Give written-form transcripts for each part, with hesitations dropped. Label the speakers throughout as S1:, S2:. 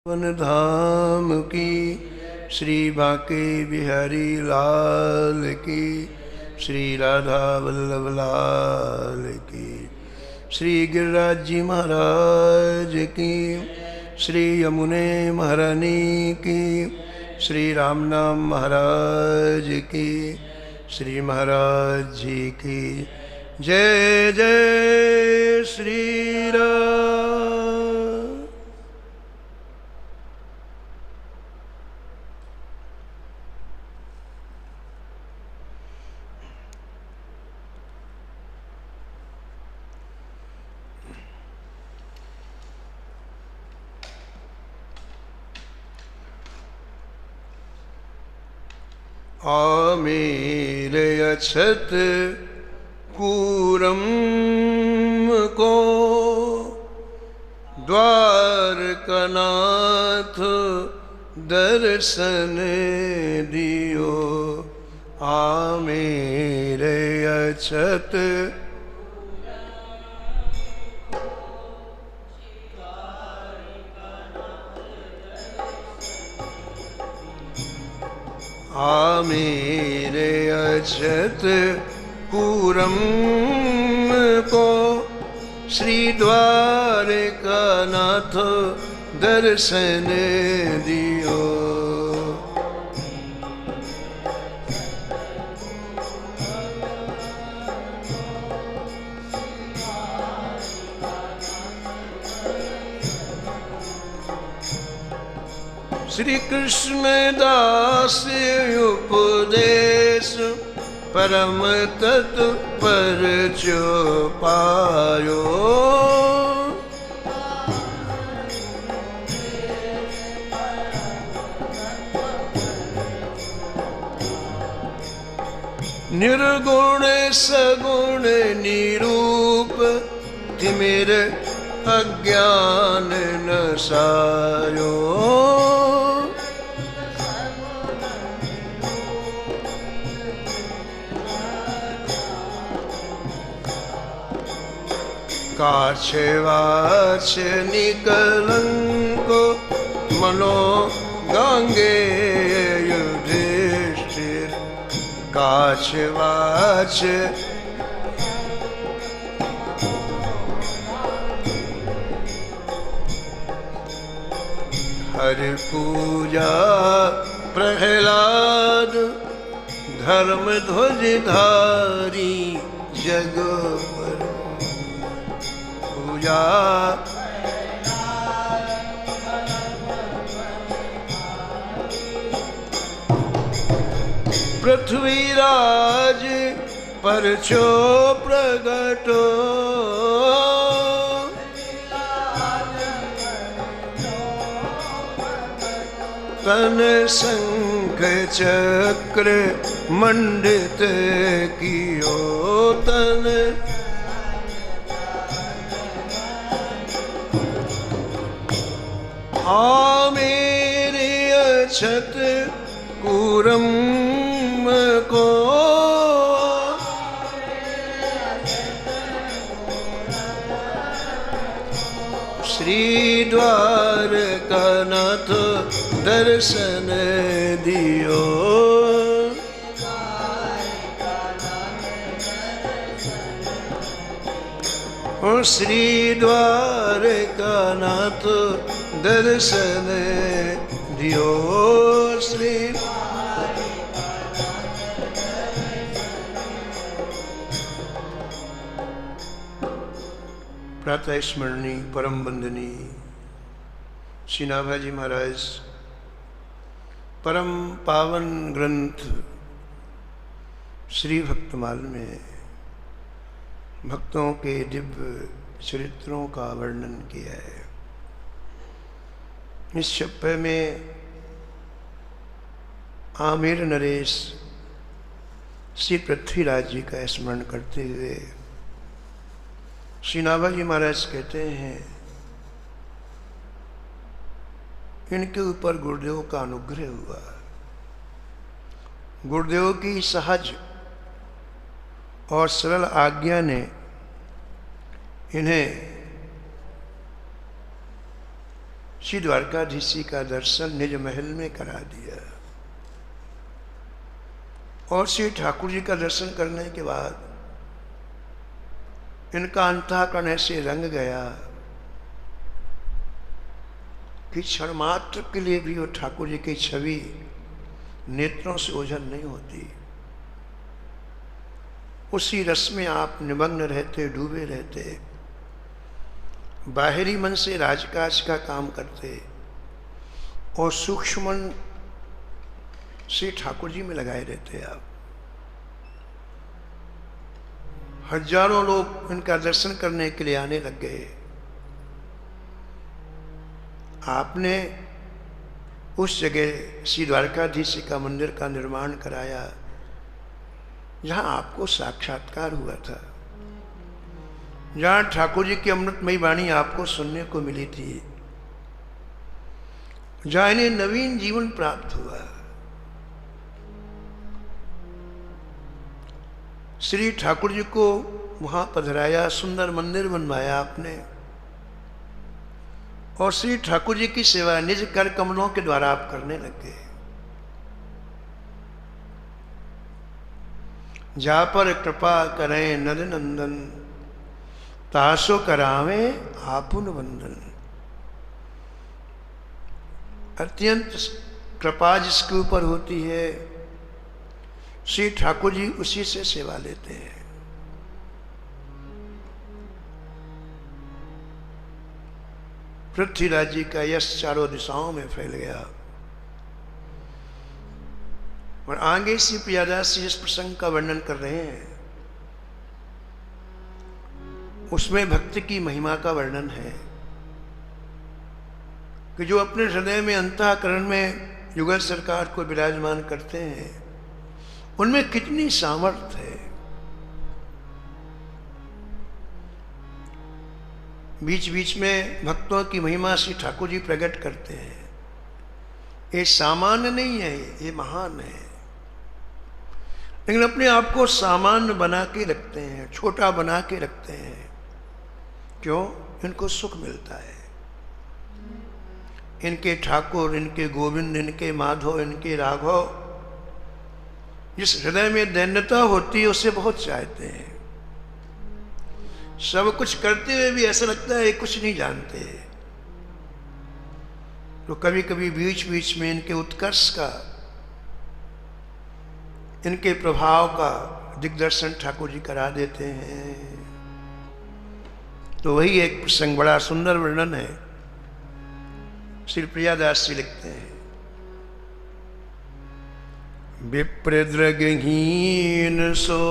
S1: One धाम की, श्री बांके बिहारी लाल की, श्री राधा वल्लभ लाल की, श्री गिरिराज जी महाराज की, श्री यमुने महारानी की, श्री राम नाम महाराज की, श्री महाराज जी की जय जय श्री राम। आमेरे अक्षत कूरम को द्वारकानाथ दर्शन दियो। आमेरे अक्षत मेरे अक्षत कूरम को श्री द्वारकानाथ दर्शन दियो। श्री कृष्ण दास उपदेश परम तत्पर जो पायो। निर्गुण सगुण निरूप तिमिर अज्ञान नसायो। काछे वाछे निकलंको मनो गंगे युधिष्ठिर। काछे वाछे हरि पूजा प्रहलाद धर्म ध्वज धारी जग पर पूजा। पृथ्वीराज परचो प्रगटो तन शंख चक्र मंडित कियो। तन मेरे अक्षत कूरम को श्री द्वारकानाथ दर्शन दियो। श्री द्वारकानाथ दर्शन दियो। श्री प्रातः स्मरणी परम वंदनी श्री नाभाजी महाराज परम पावन ग्रंथ श्री भक्तमाल में भक्तों के दिव्य चरित्रों का वर्णन किया है। इस छप्पे में आमेर नरेश श्री पृथ्वीराज जी का स्मरण करते हुए श्री नाभाजी महाराज कहते हैं इनके ऊपर गुरुदेव का अनुग्रह हुआ। गुरुदेव की सहज और सरल आज्ञा ने इन्हें श्री द्वारकाधीश जी का दर्शन निज महल में करा दिया। और श्री ठाकुर जी का दर्शन करने के बाद इनका अंतःकरण ऐसे रंग गया कि क्षण मात्र के लिए भी वो ठाकुर जी की छवि नेत्रों से ओझल नहीं होती। उसी रस में आप निमग्न रहते, डूबे रहते, बाहरी मन से राजकाज का काम करते और सूक्ष्म मन से ठाकुर जी में लगाए रहते आप। हजारों लोग इनका दर्शन करने के लिए आने लग गए। आपने उस जगह श्री द्वारकाधीश का मंदिर का निर्माण कराया जहां आपको साक्षात्कार हुआ था, जहां ठाकुर जी की अमृतमयी वाणी आपको सुनने को मिली थी, जहां इन्हें नवीन जीवन प्राप्त हुआ। श्री ठाकुर जी को वहां पधराया, सुंदर मंदिर बनवाया आपने, और श्री ठाकुर जी की सेवा निज कर कमलों के द्वारा आप करने लग गए। जा पर कृपा करें नद नंदन, तासो करावे आपुन वंदन। अत्यंत कृपा जिसके ऊपर होती है, श्री ठाकुर जी उसी से सेवा लेते हैं। पृथ्वीराज जी का यश चारों दिशाओं में फैल गया। और आगे श्री प्रियादास जी इस प्रसंग का वर्णन कर रहे हैं, उसमें भक्ति की महिमा का वर्णन है कि जो अपने हृदय में अंतःकरण में युगल सरकार को विराजमान करते हैं, उनमें कितनी सामर्थ्य है। बीच बीच में भक्तों की महिमा श्री ठाकुर जी प्रकट करते हैं। ये सामान्य नहीं है, ये महान है, लेकिन अपने आप को सामान्य बना के रखते हैं, छोटा बना के रखते हैं। क्यों? इनको सुख मिलता है। इनके ठाकुर, इनके गोविंद, इनके माधव, इनके राघव, जिस हृदय में दैन्यता होती है उसे बहुत चाहते हैं। सब कुछ करते हुए भी ऐसा लगता है कुछ नहीं जानते। तो कभी कभी बीच बीच में इनके उत्कर्ष का, इनके प्रभाव का दिग्दर्शन ठाकुर जी करा देते हैं। तो वही एक प्रसंग, बड़ा सुंदर वर्णन है। श्री प्रियादास जी लिखते हैं, विप्रद्रगहीन सो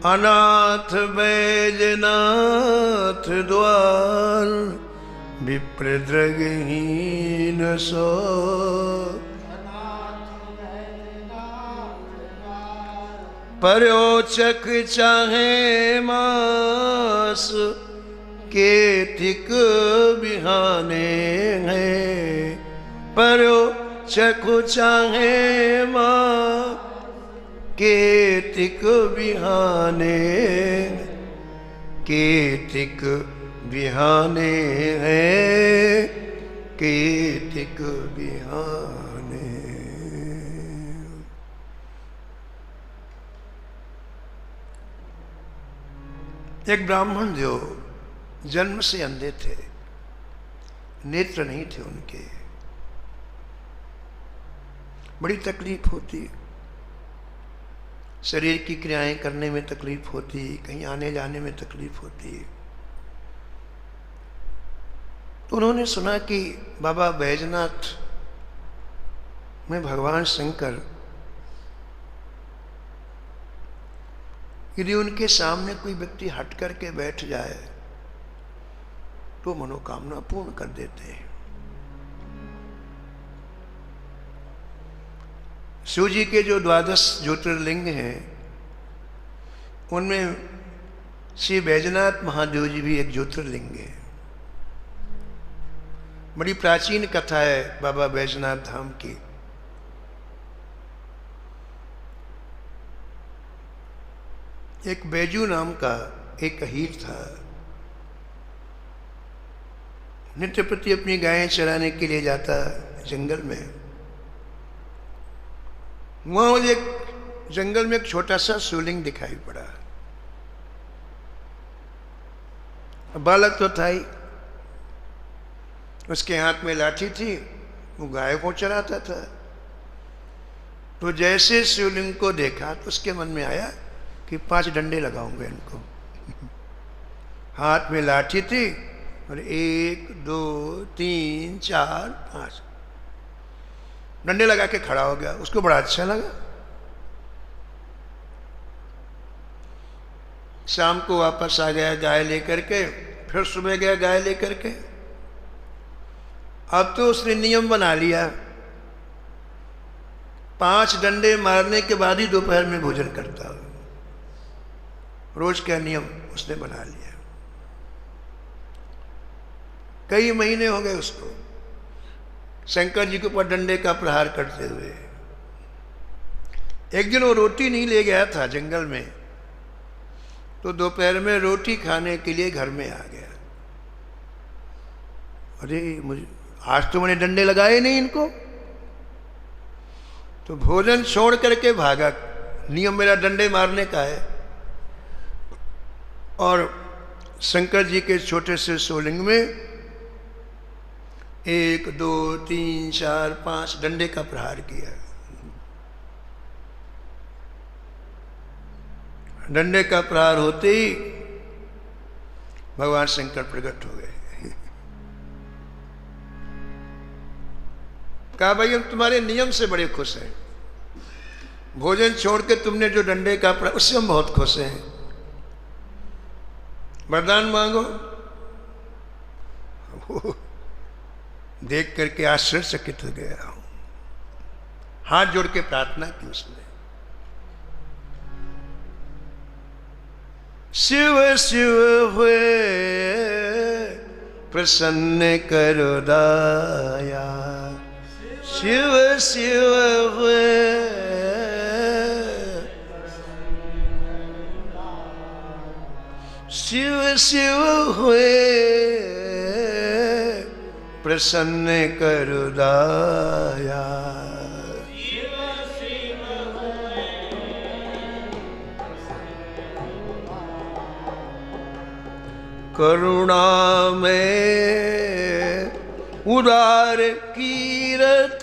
S1: अनाथ बैजनाथ द्वार, विप्रद्रगहीन सो पर्योचक चाहे मास, केतिक बिहाने हैं। पर्योचक चाहे मास, केतिक बिहाने, केतिक बिहाने हैं, केतिक बिहाने। एक ब्राह्मण जो जन्म से अंधे थे, नेत्र नहीं थे उनके, बड़ी तकलीफ होती, शरीर की क्रियाएं करने में तकलीफ होती, कहीं आने जाने में तकलीफ होती। तो उन्होंने सुना कि बाबा बैजनाथ में भगवान शंकर, यदि उनके सामने कोई व्यक्ति हट करके बैठ जाए तो मनोकामना पूर्ण कर देते हैं। शिव जी के जो 12 ज्योतिर्लिंग हैं, उनमें श्री बैजनाथ महादेव जी भी एक ज्योतिर्लिंग है। बड़ी प्राचीन कथा है बाबा बैजनाथ धाम की। एक बैजू नाम का एक हीर था, नित्य प्रति अपनी गायें चराने के लिए जाता जंगल में। वहां मुझे जंगल में एक छोटा सा शिवलिंग दिखाई पड़ा। बालक तो था ही, उसके हाथ में लाठी थी, वो गाय को चराता था। तो जैसे शिवलिंग को देखा तो उसके मन में आया कि 5 डंडे लगाऊंगा इनको। हाथ में लाठी थी और 1 2 3 4 5 डंडे लगा के खड़ा हो गया। उसको बड़ा अच्छा लगा। शाम को वापस आ गया गाय लेकर के, फिर सुबह गया गाय लेकर के। अब तो उसने नियम बना लिया, 5 डंडे मारने के बाद ही दोपहर में भोजन करता। रोज का नियम उसने बना लिया। कई महीने हो गए उसको शंकर जी के ऊपर डंडे का प्रहार करते हुए। एक दिन वो रोटी नहीं ले गया था जंगल में, तो दोपहर में रोटी खाने के लिए घर में आ गया। अरे मुझे आज तो मैंने डंडे लगाए नहीं इनको। तो भोजन छोड़ करके भागा। नियम मेरा डंडे मारने का है। और शंकर जी के छोटे से शिवलिंग में 1 2 3 4 5 डंडे का प्रहार किया। डंडे का प्रहार होते ही भगवान शंकर प्रकट हो गए। कहा भाई हम तुम्हारे नियम से बड़े खुश हैं। भोजन छोड़ के तुमने जो डंडे का प्रहार, उससे हम बहुत खुश हैं। वरदान मांगो। देख करके आश्चर्यचकित हो गया। हाथ जोड़ के प्रार्थना की उसने। शिव शिव हुए प्रसन्न करो दाया। शिव शिव हुए शिव शिव हुए प्रसन्न करो दाया। करुणा में उदार कीरत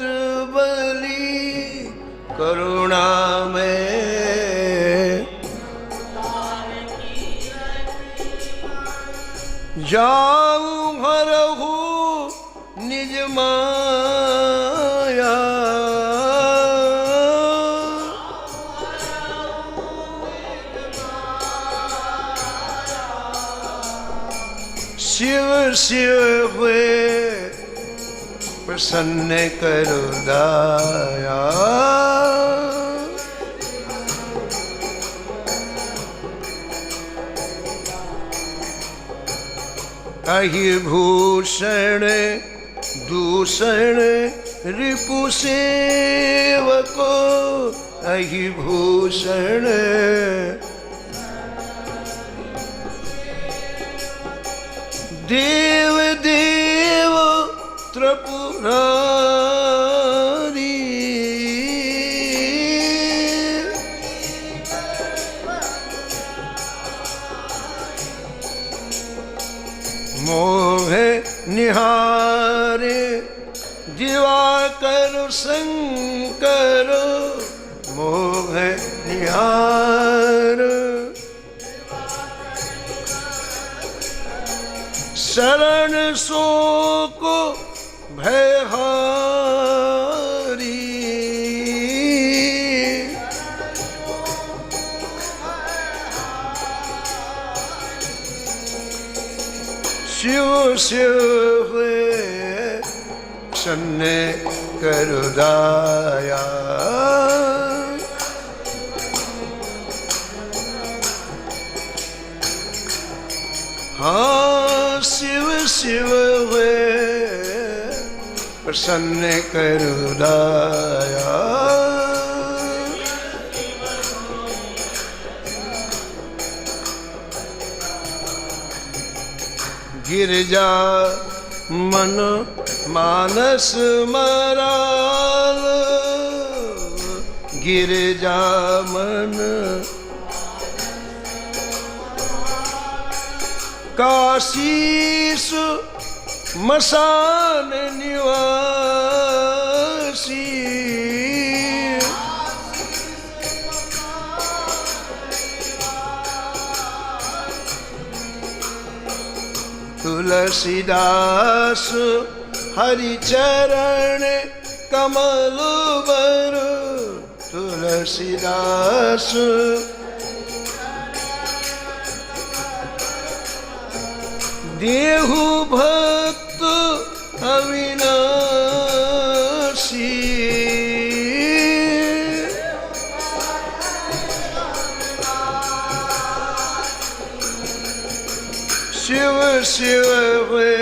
S1: बलि। करुणा में जाऊं भरहु निज माया। शिव शिव हुए प्रसन्न करो दाया। अहि भूषण दूषण रिपु सेवको। अहि भूषण देव देव त्रिपुरारी। मोह निहारे दिवाकर शंकर। मोह निहार शरण सो को भयहारी। शिव शिव हुए सन्ने करो दाया। हाँ शिव शिव हुए प्रसन्न करो दाया। गिरजा मन मानस मराल गिरजा मन काशीस मसान निवासी तुलसीदास हरि चरण कमल बर तुलसीदास देहु भक्त अविनाशी शिव शिव हुए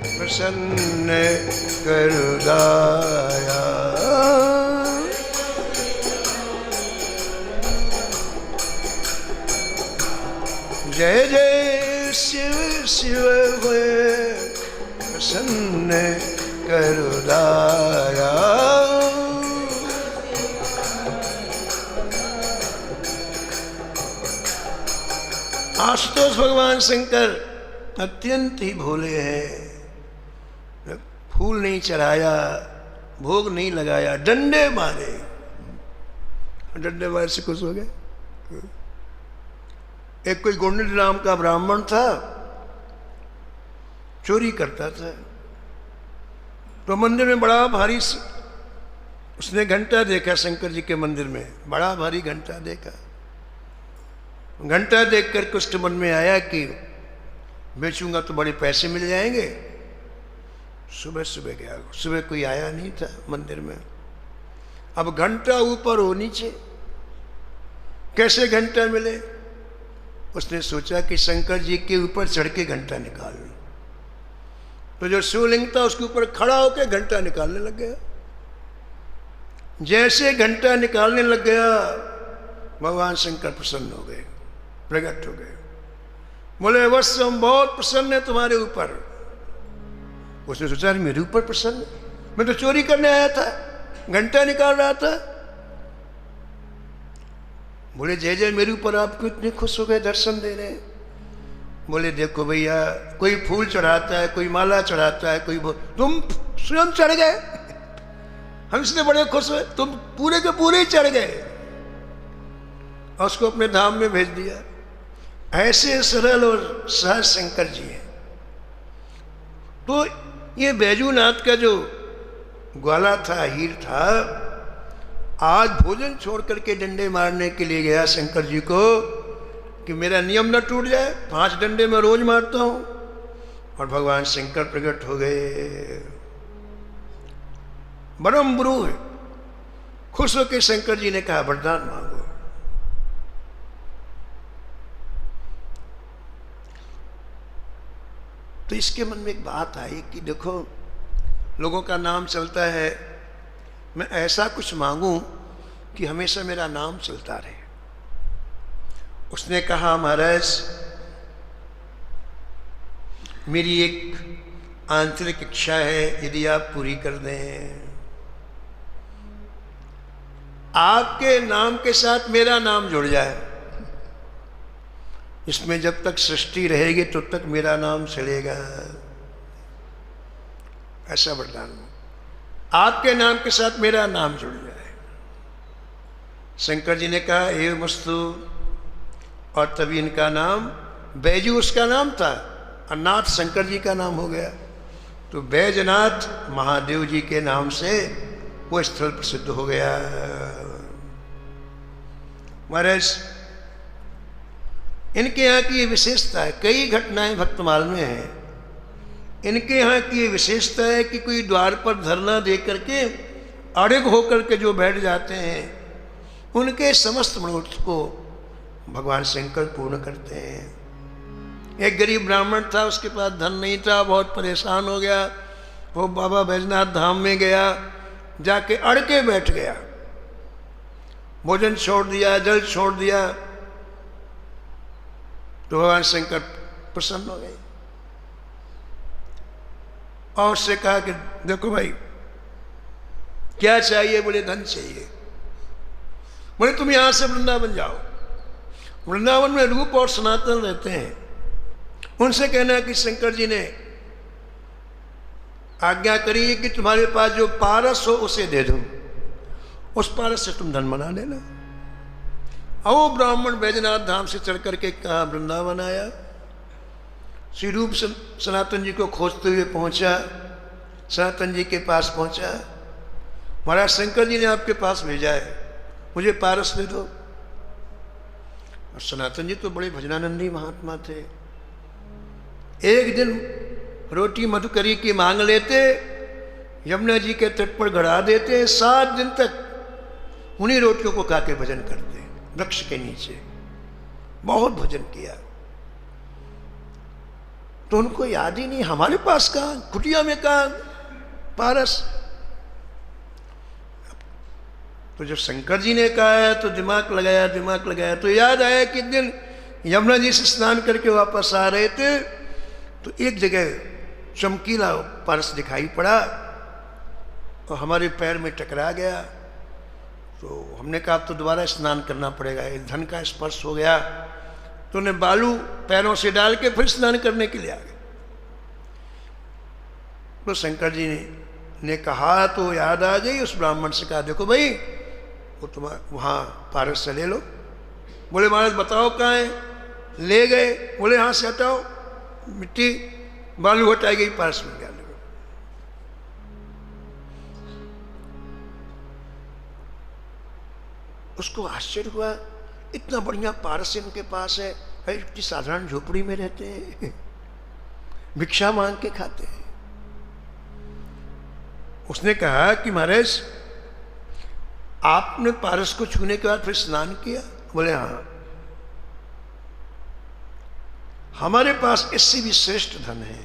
S1: प्रसन्न करुदाया जय जय शिव शिव हुए प्रसन्न करुदाया आशुतोष भगवान शंकर अत्यंत ही भोले हैं। फूल नहीं चढ़ाया, भोग नहीं लगाया, डंडे मारे। डंडे मारे से खुश हो गए। एक कोई गोंडल नाम का ब्राह्मण था, चोरी करता था। तो मंदिर में बड़ा भारी उसने घंटा देखा, शंकर जी के मंदिर में बड़ा भारी घंटा देखा। घंटा देख करके उसके मन में आया कि बेचूंगा तो बड़े पैसे मिल जाएंगे। सुबह सुबह गया, सुबह कोई आया नहीं था मंदिर में। अब घंटा ऊपर हो नीचे, कैसे घंटा मिले? उसने सोचा कि शंकर जी के ऊपर चढ़ के घंटा निकाल लूं। तो जो शिवलिंग था उसके ऊपर खड़ा होकर घंटा निकालने लग गया। जैसे घंटा निकालने लग गया, भगवान शंकर प्रसन्न हो गए, प्रकट हो गए। बोले बस हम बहुत प्रसन्न है तुम्हारे ऊपर। उसने सोचा मेरे ऊपर प्रसन्न? मैं तो चोरी करने आया था, घंटा निकाल रहा था। बोले जय जय, मेरे ऊपर आप क्यों इतने खुश हो गए, दर्शन दे रहे? बोले देखो भैया, कोई फूल चढ़ाता है, कोई माला चढ़ाता है, कोई तुम स्वयं चढ़ गए। हम इसलिए बड़े खुश हुए, तुम पूरे के पूरे ही चढ़ गए और उसको अपने धाम में भेज दिया। ऐसे सरल और सहज शंकर जी हैं। तो ये बैजूनाथ का जो ग्वाला था, हीर था, आज भोजन छोड़ करके डंडे मारने के लिए गया शंकर जी को कि मेरा नियम न टूट जाए। 5 डंडे मैं रोज मारता हूं। और भगवान शंकर प्रकट हो गए। परम गुरु है। खुश होकर शंकर जी ने कहा वरदान मांगो। तो इसके मन में एक बात आई कि देखो, लोगों का नाम चलता है, मैं ऐसा कुछ मांगूं कि हमेशा मेरा नाम चलता रहे। उसने कहा महाराज, मेरी एक आंतरिक इच्छा है, यदि आप पूरी कर दें। आपके नाम के साथ मेरा नाम जुड़ जाए, इसमें जब तक सृष्टि रहेगी तब तक मेरा नाम चलेगा। ऐसा वरदान, आपके नाम के साथ मेरा नाम जुड़ जाए। शंकर जी ने कहा एव मस्तु। और तभी इनका नाम बैजू उसका नाम था और नाथ शंकर जी का नाम हो गया। तो बैजनाथ महादेव जी के नाम से वो स्थल प्रसिद्ध हो गया। महाराज, इनके यहाँ की ये विशेषता है, कई घटनाएं भक्तमाल में हैं। इनके यहाँ की ये विशेषता है कि कोई द्वार पर धरना दे करके अड़िग होकर के जो बैठ जाते हैं, उनके समस्त मनोरथ को भगवान शंकर पूर्ण करते हैं। एक गरीब ब्राह्मण था, उसके पास धन नहीं था, बहुत परेशान हो गया। वो बाबा बैजनाथ धाम में गया, जाके अड़ के बैठ गया, भोजन छोड़ दिया, जल छोड़ दिया। तो भगवान शंकर प्रसन्न हो गए। और उससे कहा कि देखो भाई क्या चाहिए? बोले धन चाहिए। बोले तुम यहां से वृंदावन जाओ, वृंदावन में रूप और सनातन रहते हैं, उनसे कहना कि शंकर जी ने आज्ञा करी है कि तुम्हारे पास जो पारस हो उसे दे दो, उस पारस से तुम धन बना लेना। अब वो ब्राह्मण बैजनाथ धाम से चढ़ करके कहाँ वृंदावन आया, श्री रूप सनातन जी को खोजते हुए पहुंचा, सनातन जी के पास पहुंचा। महाराज शंकर जी ने आपके पास भेजा है, मुझे पारस दे दो। और सनातन जी तो बड़े भजनानंदी महात्मा थे। एक दिन रोटी मधुकरी की मांग लेते, यमुना जी के तट पर गड़ा देते, 7 दिन तक उन्हीं रोटियों को खा के भजन करते, वृक्ष के नीचे बहुत भजन किया। तो उनको याद ही नहीं, हमारे पास कहाँ, कुटिया में कहाँ पारस। तो जब शंकर जी ने कहा है तो दिमाग लगाया तो याद आया कि एक दिन यमुना जी से स्नान करके वापस आ रहे थे तो एक जगह चमकीला पारस दिखाई पड़ा और हमारे पैर में टकरा गया। तो हमने कहा अब तो दोबारा स्नान करना पड़ेगा, एक धन का स्पर्श हो गया। तो उन्हें बालू पैरों से डाल के फिर स्नान करने के लिए आ गए। तो शंकर जी ने कहा तो याद आ गई, उस ब्राह्मण से कहा देखो भाई वो तुम्हारा वहाँ पारस से ले लो। बोले महाराज बताओ कहाँ है? ले गए। बोले हाँ से हटाओ, मिट्टी बालू हटाई गई, पारस में गया। उसको आश्चर्य हुआ, इतना बढ़िया पारस इनके पास है, इतनी साधारण झोपड़ी में रहते हैं, भिक्षा मांग के खाते हैं। उसने कहा कि महाराज आपने पारस को छूने के बाद फिर स्नान किया? बोले हाँ। हमारे पास इससे भी श्रेष्ठ धन है,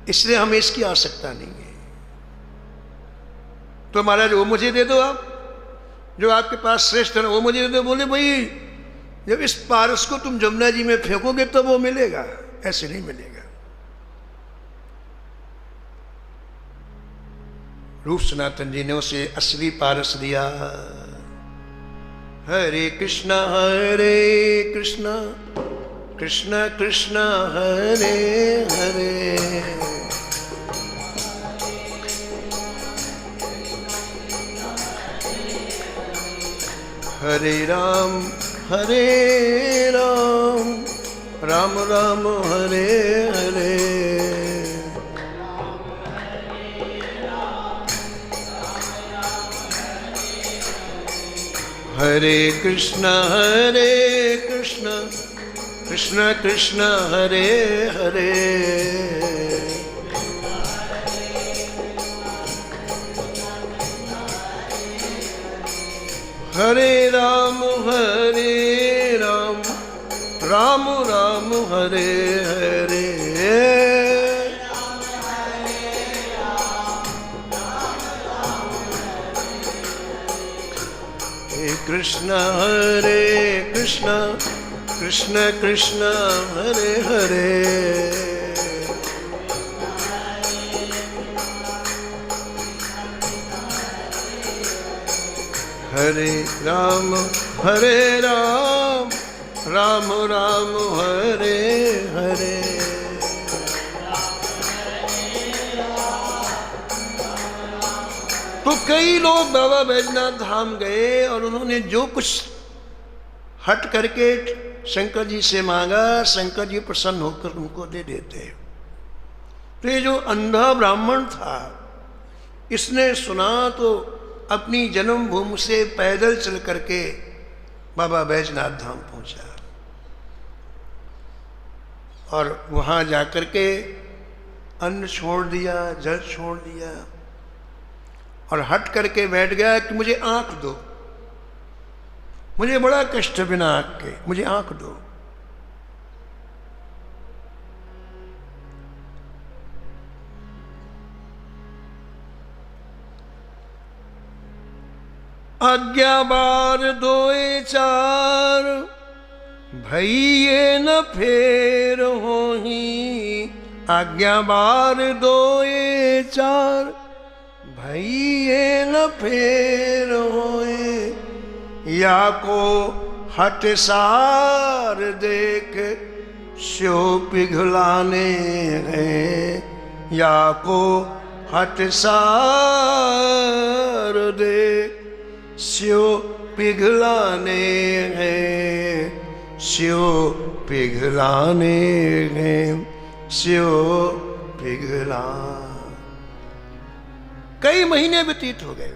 S1: इसलिए हमें इसकी आवश्यकता नहीं है। तो महाराज वो मुझे दे दो, आप जो आपके पास श्रेष्ठ है वो मुझे दे दो। बोले भाई जब इस पारस को तुम जमुना जी में फेंकोगे तो वो मिलेगा, ऐसे नहीं मिलेगा। रूप सनातन जी ने उसे असली पारस दिया। हरे कृष्णा कृष्ण कृष्ण हरे हरे, हरे राम राम राम हरे हरे। हरे कृष्ण कृष्ण कृष्ण हरे हरे, हरे राम राम राम हरे हरे। कृष्ण कृष्ण कृष्ण हरे हरे, हरे राम राम राम हरे हरे। तो कई लोग बाबा बैजनाथ धाम गए और उन्होंने जो कुछ हट करके शंकर जी से मांगा, शंकर जी प्रसन्न होकर उनको दे देते। तो ये जो अंधा ब्राह्मण था, इसने सुना तो अपनी जन्मभूमि से पैदल चल करके बाबा बैजनाथ धाम पहुंचा और वहां जाकर के अन्न छोड़ दिया, जल छोड़ दिया और हट करके बैठ गया कि मुझे आंख दो, मुझे बड़ा कष्ट बिना आंख के, मुझे आंख दो। आज्ञा बार दोए चार भइये न फेर होही आज्ञा बार दोए चार। भइये न फेर होए या को हट सार देख स्यो पिघलाने हैं। या को हट सार देख स्यो पिघलाने हैं। स्यो पिघलाने हैं। स्यो पिघला। कई महीने व्यतीत हो गए,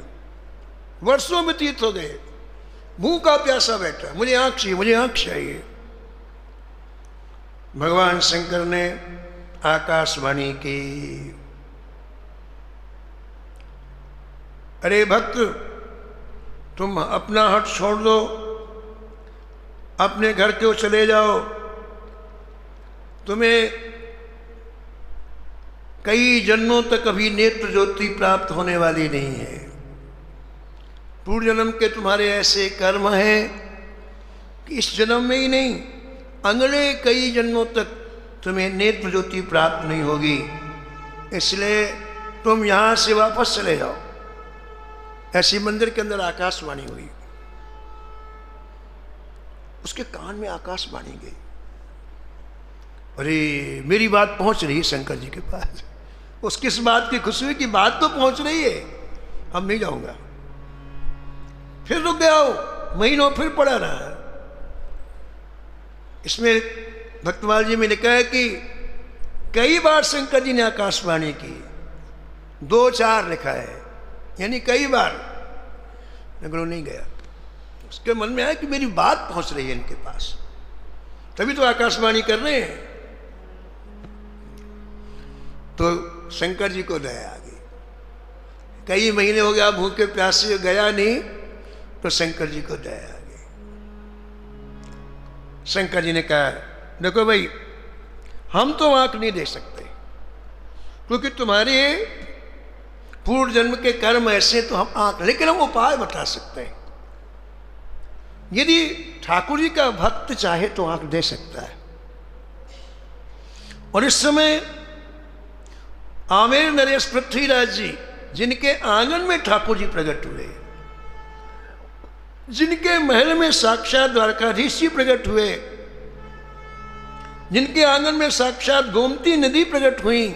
S1: वर्षों व्यतीत हो गए, भूखा प्यासा बैठा, मुझे आंख चाहिए, मुझे आंख चाहिए। भगवान शंकर ने आकाशवाणी की, अरे भक्त, तुम अपना हट छोड़ दो, अपने घर को चले जाओ। तुम्हें कई जन्मों तक अभी नेत्र ज्योति प्राप्त होने वाली नहीं है। पूर्व जन्म के तुम्हारे ऐसे कर्म हैं कि इस जन्म में ही नहीं, अगले कई जन्मों तक तुम्हें नेत्र ज्योति प्राप्त नहीं होगी। इसलिए तुम यहाँ से वापस चले जाओ। ऐसी मंदिर के अंदर आकाशवाणी हुई, उसके कान में आकाशवाणी गई, अरे मेरी बात पहुंच रही है शंकर जी के पास। उसकी इस बात की खुशी हुई कि बात तो पहुंच रही है, अब नहीं जाऊंगा। फिर रुक गया हो, महीनों फिर पड़ा रहा। इसमें भक्तमाल जी में लिखा है कि कई बार शंकर जी ने आकाशवाणी की, 2-4 लिखा है, यानी कई बार, लेकिन वो नहीं गया। उसके मन में आया कि मेरी बात पहुंच रही है इनके पास, तभी तो आकाशवाणी कर रहे हैं। तो शंकर जी को दया आ गई। कई महीने हो गया भूखे प्यासे, गया नहीं, तो शंकर जी को दया आ गई। शंकर जी ने कहा, देखो भाई, हम तो आंख नहीं दे सकते, क्योंकि तुम्हारे पूर्व जन्म के कर्म ऐसे, तो हम आंख, लेकिन हम उपाय बता सकते हैं। यदि ठाकुर जी का भक्त चाहे तो आंख दे सकता है। और इस समय आमेर नरेश पृथ्वीराज जी, जिनके आंगन में ठाकुर जी प्रकट हुए, जिनके महल में साक्षात द्वारकाधीश जी प्रकट हुए, जिनके आंगन में साक्षात गोमती नदी प्रकट हुई,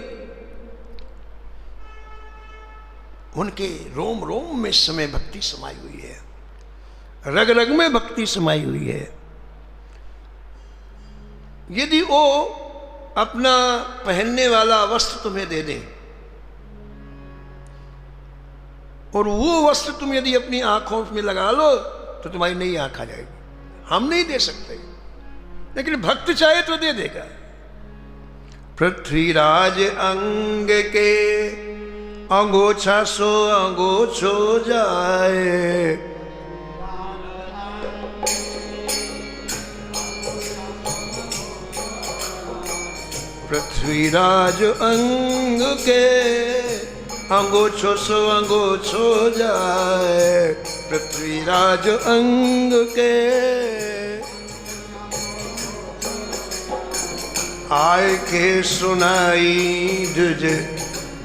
S1: उनके रोम रोम में इस समय भक्ति समाई हुई है, रग रग में भक्ति समाई हुई है। यदि वो अपना पहनने वाला वस्त्र तुम्हें दे दे, और वो वस्त्र तुम यदि अपनी आंखों में लगा लो, तो तुम्हारी नई आंख आ जाएगी। हम नहीं दे सकते, लेकिन भक्त चाहे तो दे देगा। पृथ्वीराज अंग के अंगोछा सो अंगोछो जाए। पृथ्वीराज अंग के अंगोछो सो अंगोछो जाए। पृथ्वीराज अंग के आय के सुनाई दुज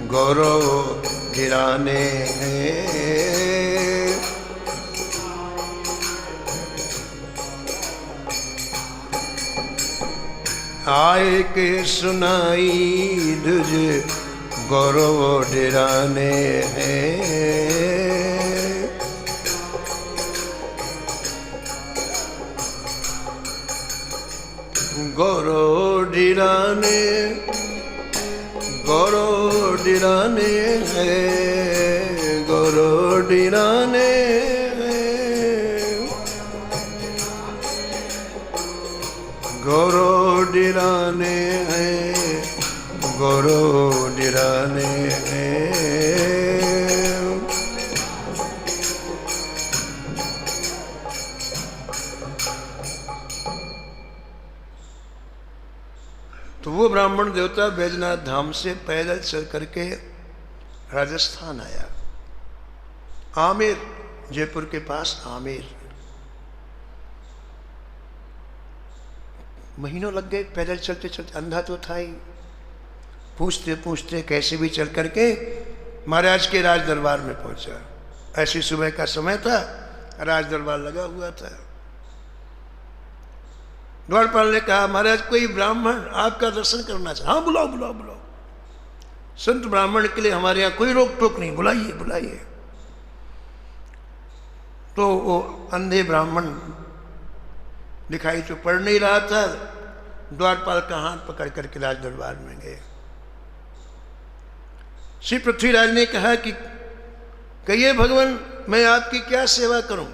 S1: गौरव गिराने हैं। आय के सुनाई दुज गौरव डिराने हैं। गौरव डिराने, गौरव डिराने हैं, गौरव डिराने हैं, गौरव डिराने हैं, गौरव डिराने हैं। तो वो ब्राह्मण देवता बैजनाथ धाम से पैदल चल करके राजस्थान आया, आमेर, जयपुर के पास आमेर। महीनों लग गए पैदल चलते चलते, अंधा तो था ही। पूछते पूछते कैसे भी चल करके महाराज के राज दरबार में पहुंचा। ऐसी सुबह का समय था, राज दरबार लगा हुआ था। द्वारपाल ने कहा महाराज कोई ब्राह्मण आपका दर्शन करना चाहे। हाँ बुलाओ बुलाओ बुलाओ, संत ब्राह्मण के लिए हमारे यहाँ कोई रोक टोक नहीं, बुलाइए बुलाइए। तो वो अंधे ब्राह्मण दिखाई तो पड़ नहीं रहा था, द्वारपाल का हाथ पकड़ करके राज दरबार में गए। श्री पृथ्वीराज ने कहा कि कहिए भगवान मैं आपकी क्या सेवा करूं।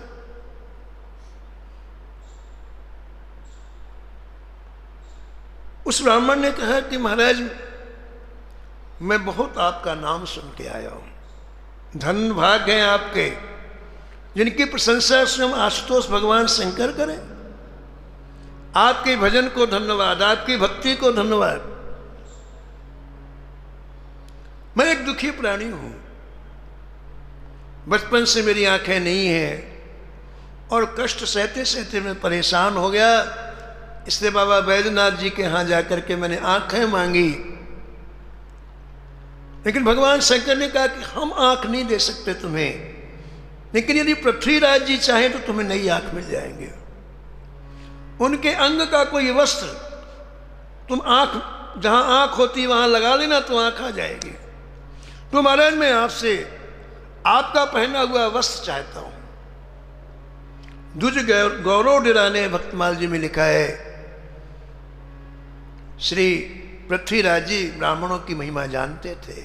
S1: उस ब्राह्मण ने कहा कि महाराज मैं बहुत आपका नाम सुन के आया हूं, धन भाग हैं आपके जिनकी प्रशंसा स्वयं आशुतोष भगवान शंकर करें। आपके भजन को धन्यवाद, आपकी भक्ति को धन्यवाद। मैं एक दुखी प्राणी हूं, बचपन से मेरी आंखें नहीं हैं और कष्ट सहते सहते मैं परेशान हो गया। इसलिए बाबा बैद्यनाथ जी के यहाँ जाकर के मैंने आंखें मांगी, लेकिन भगवान शंकर ने कहा कि हम आंख नहीं दे सकते तुम्हें, लेकिन यदि पृथ्वीराज जी चाहें तो तुम्हें नई आंख मिल जाएंगे। उनके अंग का कोई वस्त्र तुम आंख, जहां आंख होती वहां लगा लेना तो आंख आ जाएगी। तो महाराज मैं आपसे आपका पहना हुआ वस्त्र चाहता हूं। द्विज गौरव डिरा ने भक्तमाल जी में लिखा है, श्री पृथ्वीराज जी ब्राह्मणों की महिमा जानते थे,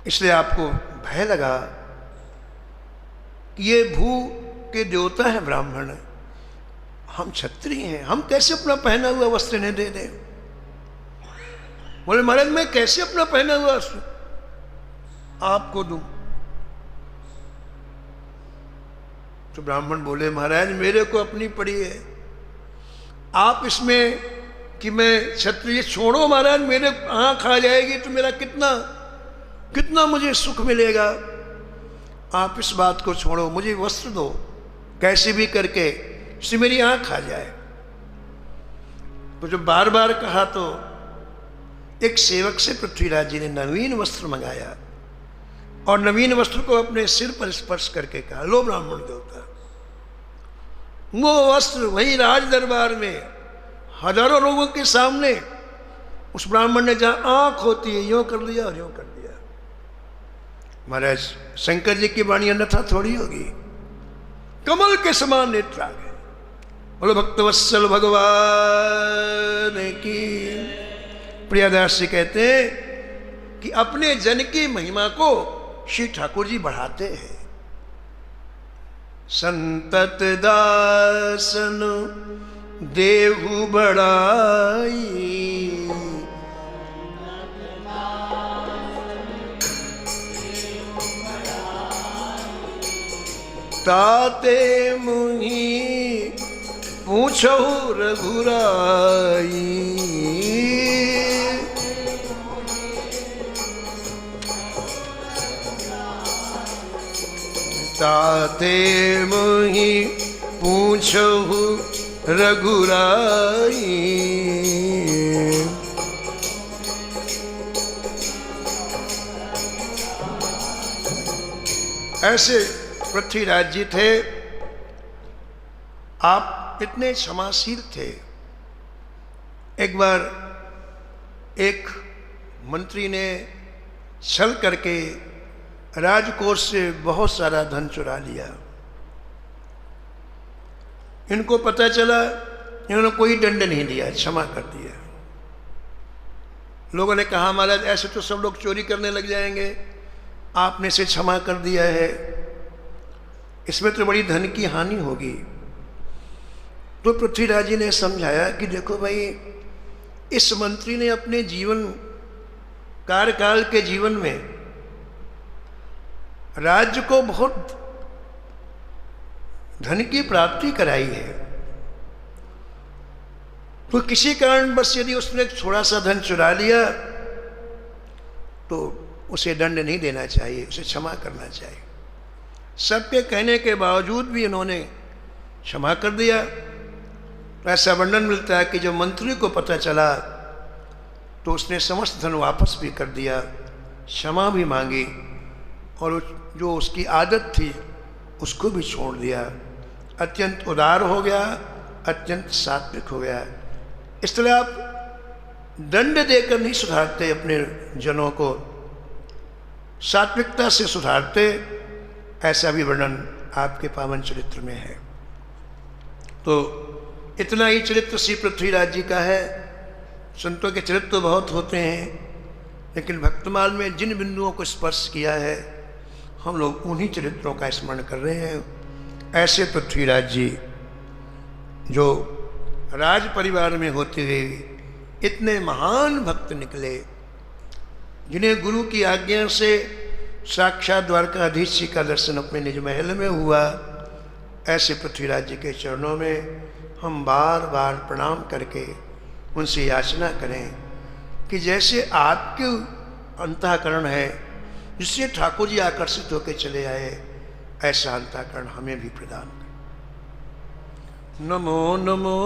S1: इसलिए आपको भय लगा कि ये भू के देवता है ब्राह्मण, हम क्षत्रिय हैं, हम कैसे अपना पहना हुआ वस्त्र इन्हें दे दें। बोले महाराज मैं कैसे अपना पहना हुआ वस्त्र आपको दूं। तो ब्राह्मण बोले महाराज मेरे को अपनी पड़ी है, आप इसमें कि मैं क्षत्रिय छोड़ो महाराज, मेरे आंख आ जाएगी तो मेरा कितना कितना मुझे सुख मिलेगा। आप इस बात को छोड़ो, मुझे वस्त्र दो कैसे भी करके, इससे मेरी आंख आ जाए। तो जब बार बार कहा तो एक सेवक से पृथ्वीराज जी ने नवीन वस्त्र मंगाया और नवीन वस्त्र को अपने सिर पर स्पर्श करके कहा लो ब्राह्मण देवता। वो वस्त्र वही राज दरबार में हजारों लोगों के सामने उस ब्राह्मण ने जहां आंख होती है यूं कर दिया और यूं कर दिया। महाराज शंकर जी की वाणी अन्यथा थोड़ी होगी, कमल के समान नेत्र आ गए। बोलो भक्तवत्सल भगवान की। प्रियादास जी कहते हैं कि अपने जन की महिमा को श्री ठाकुर जी बढ़ाते हैं। संतत दासन देहु बढ़ाई, ताते मुहि पूछो रघुराई। ताते मुहि पूछहु रघुराई। ऐसे पृथ्वीराज जी थे, आप इतने क्षमाशील थे। एक बार एक मंत्री ने छल करके राजकोष से बहुत सारा धन चुरा लिया। इनको पता चला, इन्होंने कोई दंड नहीं दिया, क्षमा कर दिया। लोगों ने कहा महाराज ऐसे तो सब लोग चोरी करने लग जाएंगे, आपने इसे क्षमा कर दिया है, इसमें तो बड़ी धन की हानि होगी। तो पृथ्वीराज जी ने समझाया कि देखो भाई, इस मंत्री ने अपने जीवन कार्यकाल के जीवन में राज्य को बहुत धन की प्राप्ति कराई है, तो किसी कारण बस यदि उसने थोड़ा सा धन चुरा लिया तो उसे दंड नहीं देना चाहिए, उसे क्षमा करना चाहिए। सबके कहने के बावजूद भी इन्होंने क्षमा कर दिया। तो ऐसा वर्णन मिलता है कि जब मंत्री को पता चला तो उसने समस्त धन वापस भी कर दिया, क्षमा भी मांगी, और जो उसकी आदत थी उसको भी छोड़ दिया। अत्यंत उदार हो गया, अत्यंत सात्विक हो गया। इसलिए आप दंड देकर नहीं सुधारते अपने जनों को, सात्विकता से सुधारते। ऐसा भी वर्णन आपके पावन चरित्र में है। तो इतना ही चरित्र श्री पृथ्वीराज जी का है। संतों के चरित्र तो बहुत होते हैं, लेकिन भक्तमाल में जिन बिंदुओं को स्पर्श किया है हम लोग उन्हीं चरित्रों का स्मरण कर रहे हैं। ऐसे पृथ्वीराज जी जो राज परिवार में होते हुए इतने महान भक्त निकले, जिन्हें गुरु की आज्ञा से साक्षात द्वारकाधीश जी का दर्शन अपने निज महल में हुआ। ऐसे पृथ्वीराज जी के चरणों में हम बार बार प्रणाम करके उनसे याचना करें कि जैसे आपके अंतःकरण है जिससे ठाकुर जी आकर्षित होकर चले आए, ऐसा अंतःकरण हमें भी प्रदान करें। नमो नमो।